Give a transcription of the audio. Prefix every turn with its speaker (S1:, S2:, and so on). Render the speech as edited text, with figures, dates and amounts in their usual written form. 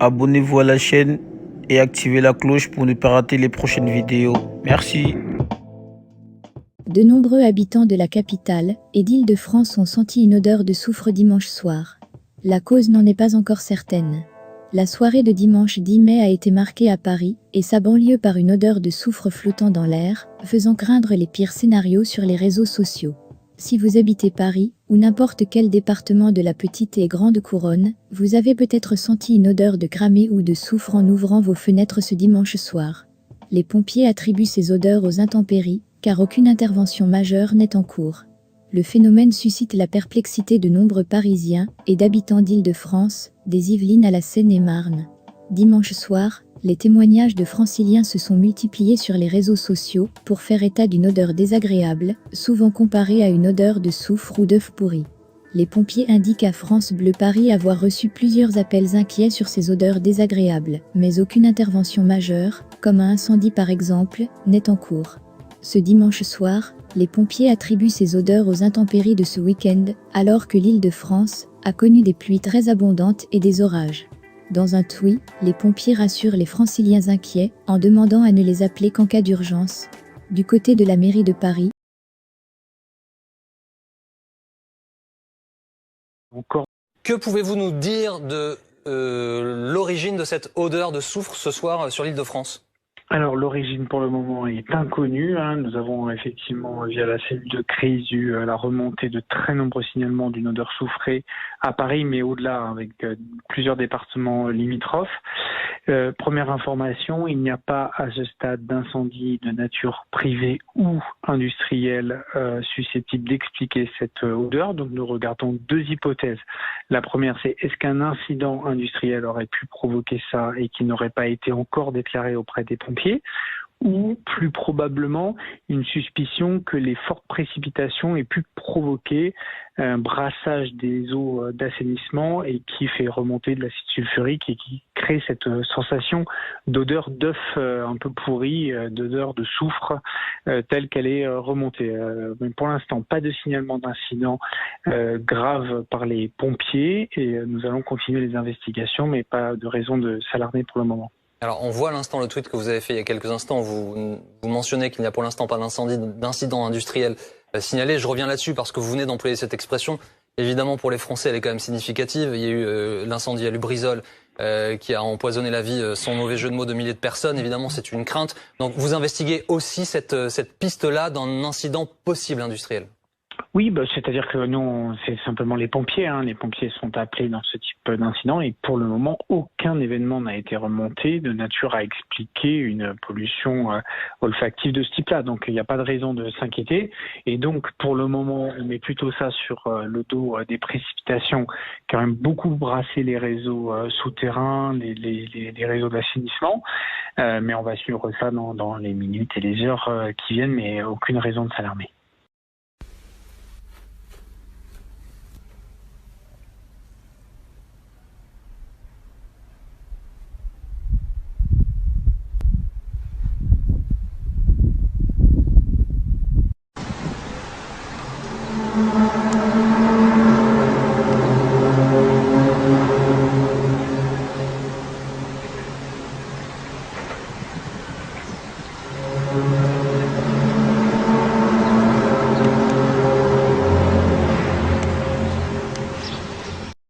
S1: abonnez-vous à la chaîne et activez la cloche pour ne pas rater les prochaines vidéos. Merci.
S2: De nombreux habitants de la capitale et d'Île-de-France ont senti une odeur de soufre dimanche soir. La cause n'en est pas encore certaine. La soirée de dimanche 10 mai a été marquée à Paris et sa banlieue par une odeur de soufre flottant dans l'air, faisant craindre les pires scénarios sur les réseaux sociaux. Si vous habitez Paris, ou n'importe quel département de la petite et grande couronne, vous avez peut-être senti une odeur de cramé ou de soufre en ouvrant vos fenêtres ce dimanche soir. Les pompiers attribuent ces odeurs aux intempéries, car aucune intervention majeure n'est en cours. Le phénomène suscite la perplexité de nombreux Parisiens et d'habitants d'Île-de-France, des Yvelines à la Seine-et-Marne. Dimanche soir, les témoignages de franciliens se sont multipliés sur les réseaux sociaux pour faire état d'une odeur désagréable, souvent comparée à une odeur de soufre ou d'œuf pourri. Les pompiers indiquent à France Bleu Paris avoir reçu plusieurs appels inquiets sur ces odeurs désagréables, mais aucune intervention majeure, comme un incendie par exemple, n'est en cours. Ce dimanche soir, les pompiers attribuent ces odeurs aux intempéries de ce week-end, alors que l'Île-de-France a connu des pluies très abondantes et des orages. Dans un tweet, les pompiers rassurent les franciliens inquiets en demandant à ne les appeler qu'en cas d'urgence. Du côté de la mairie de Paris,
S3: Que pouvez-vous nous dire de l'origine de cette odeur de soufre ce soir sur l'Île-de-France ?
S4: Alors l'origine pour le moment est inconnue. Nous avons effectivement via la cellule de crise eu la remontée de très nombreux signalements d'une odeur soufrée à Paris, mais au-delà avec plusieurs départements limitrophes. Première information, il n'y a pas à ce stade d'incendie de nature privée ou industrielle susceptible d'expliquer cette odeur. Donc nous regardons deux hypothèses. La première, c'est est-ce qu'un incident industriel aurait pu provoquer ça et qui n'aurait pas été encore déclaré auprès des pompiers, ou plus probablement une suspicion que les fortes précipitations aient pu provoquer un brassage des eaux d'assainissement et qui fait remonter de l'acide sulfurique et qui crée cette sensation d'odeur d'œuf un peu pourri, d'odeur de soufre telle qu'elle est remontée. Mais pour l'instant, pas de signalement d'incident grave par les pompiers et nous allons continuer les investigations, mais pas de raison de s'alarmer pour le moment.
S3: Alors, on voit à l'instant le tweet que vous avez fait il y a quelques instants. Vous mentionnez qu'il n'y a pour l'instant pas d'incident industriel signalé. Je reviens là-dessus parce que vous venez d'employer cette expression. Évidemment, pour les Français, elle est quand même significative. Il y a eu l'incendie à Lubrizol qui a empoisonné la vie, sans mauvais jeu de mots, de milliers de personnes. Évidemment, c'est une crainte. Donc, vous investiguez aussi cette piste-là d'un incident possible industriel.
S4: Oui, c'est-à-dire que nous, c'est simplement les pompiers. Les pompiers sont appelés dans ce type d'incident et pour le moment, aucun événement n'a été remonté de nature à expliquer une pollution olfactive de ce type-là. Donc, il n'y a pas de raison de s'inquiéter. Et donc, pour le moment, on met plutôt ça sur le dos des précipitations qui ont quand même beaucoup brassé les réseaux souterrains, les réseaux d'assainissement. Mais on va suivre ça dans les minutes et les heures qui viennent, mais aucune raison de s'alarmer.